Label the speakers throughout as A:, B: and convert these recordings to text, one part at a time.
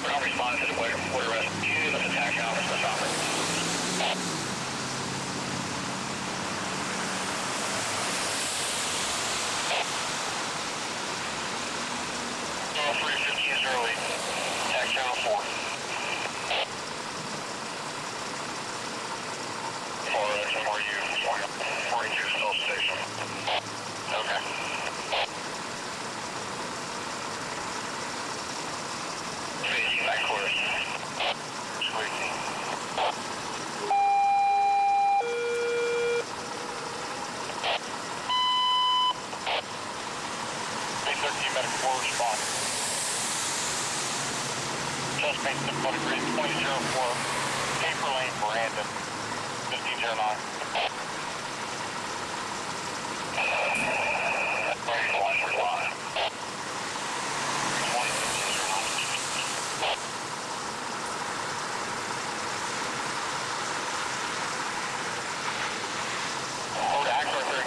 A: We're not responding to the water rescue. Let's attack now. Let's stop it. 315 is early. Attack channel 4. XMRU 42 still station. Okay. Facing back course. Squeaking. 13 medical response. Suspect sympathetic rate 2004, Paper Lane, Brandon, 1509. Ready to watch for line. 201509. Over to Axor 3.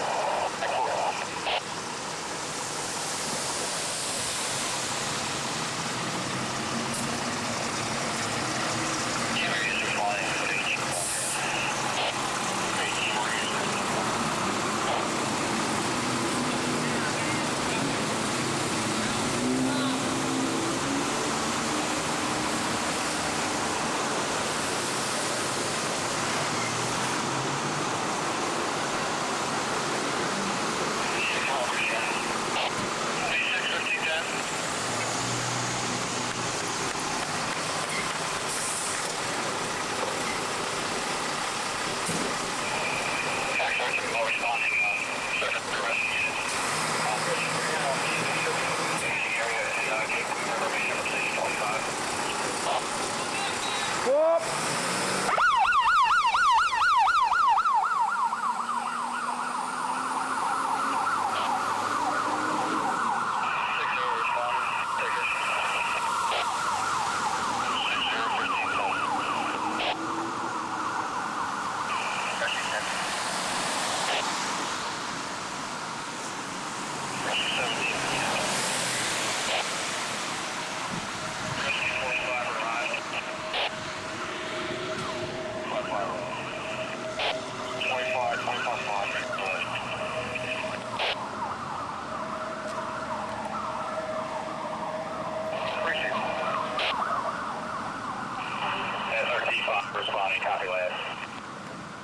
A: Responding, copy last.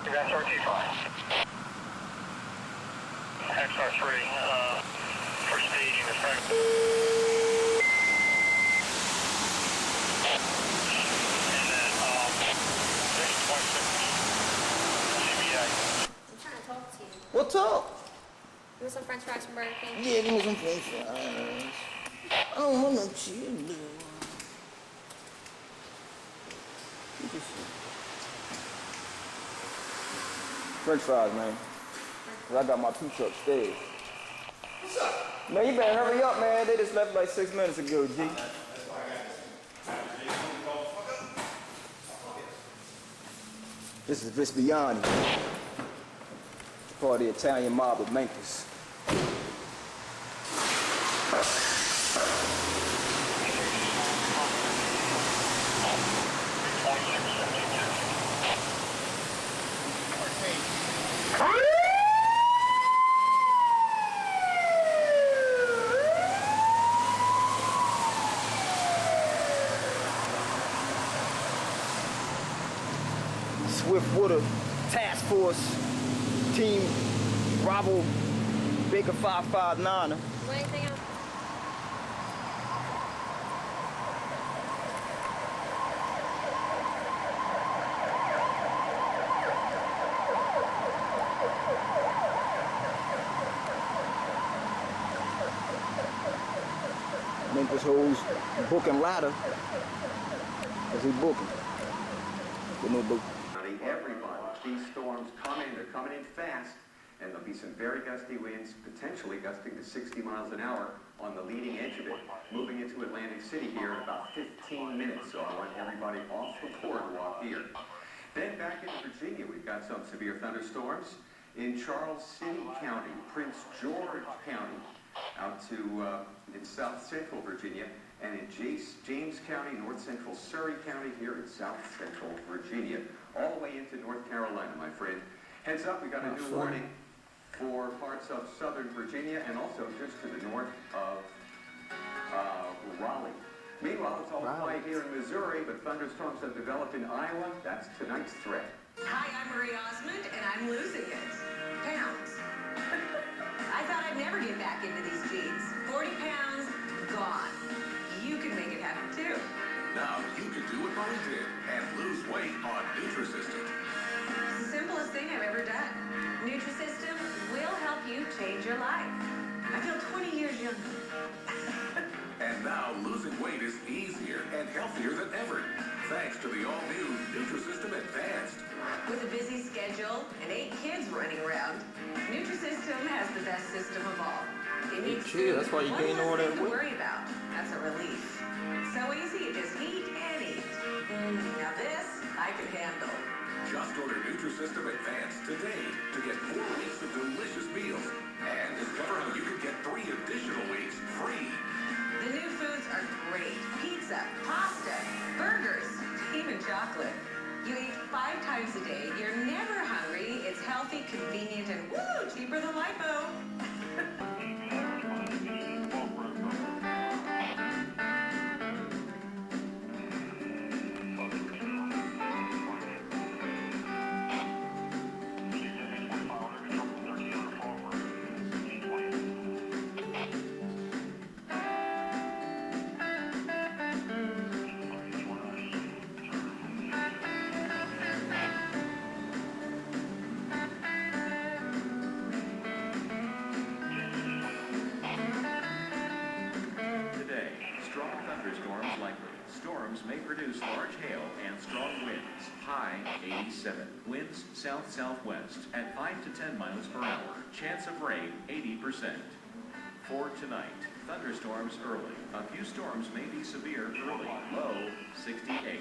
A: XR-T5. XR-3, for staging the front. And then, 6.6 CBA.
B: I'm trying to talk to you.
C: What's up?
B: You want some French fries from Burger King?
C: Yeah, give me some French fries. I don't want no chicken. French fries, man. Cause I got my pizza upstairs.
D: What's up?
C: Man, you better hurry up, man. They just left like 6 minutes ago, G. This is s.v.p. Part of the Italian mob of Memphis. Swiftwater Task Force Team Bravo Baker 559er.
B: Is there anything else?
C: Make this whole booking ladder as he booking. With no book.
E: Everybody, these storms coming, they're coming in fast, and there'll be some very gusty winds, potentially gusting to 60 miles an hour on the leading edge of it, moving into Atlantic City here in about 15 minutes. So I want everybody off the boardwalk here. Then back in Virginia, we've got some severe thunderstorms in Charles City County, Prince George County, out to in south central Virginia, and in James County, north central Surrey County here in south central Virginia, all the way into North Carolina, my friend. Heads up, we got a new warning for parts of southern Virginia and also just to the north of Raleigh. Meanwhile, it's all quiet here in Missouri, but thunderstorms have developed in Iowa. That's tonight's threat.
F: Hi, I'm Marie Osmond, and I'm losing it. Pounds. I thought I'd never get back into these jeans. 40 pounds, gone. You can make it happen, too.
D: Now you can do what Molly did and lose weight on Nutrisystem.
F: It's the simplest thing I've ever done. Nutrisystem will help you change your life. I feel 20 years younger.
D: And now losing weight is easier and healthier than ever, thanks to the all-new Nutrisystem Advanced.
F: With a busy schedule and 8 kids running around, Nutrisystem has the best system of all. It needs
C: That's why you
F: one
C: gained
F: less
C: all that
F: thing to
C: weight.
F: worry about. That's a relief. So easy, just eat and eat. Now this, I can handle.
D: Just order Nutrisystem Advanced today to get 4 weeks of delicious meals and discover how you can get 3 additional weeks free.
F: The new foods are great. Pizza, pasta, burgers, even chocolate. You eat 5 times a day. You're never hungry. It's healthy, convenient, and woo, cheaper than lipo.
G: Thunderstorms likely. Storms may produce large hail and strong winds. High 87. Winds south-southwest at 5 to 10 miles per hour. Chance of rain 80%. For tonight, thunderstorms early. A few storms may be severe early. Low 68.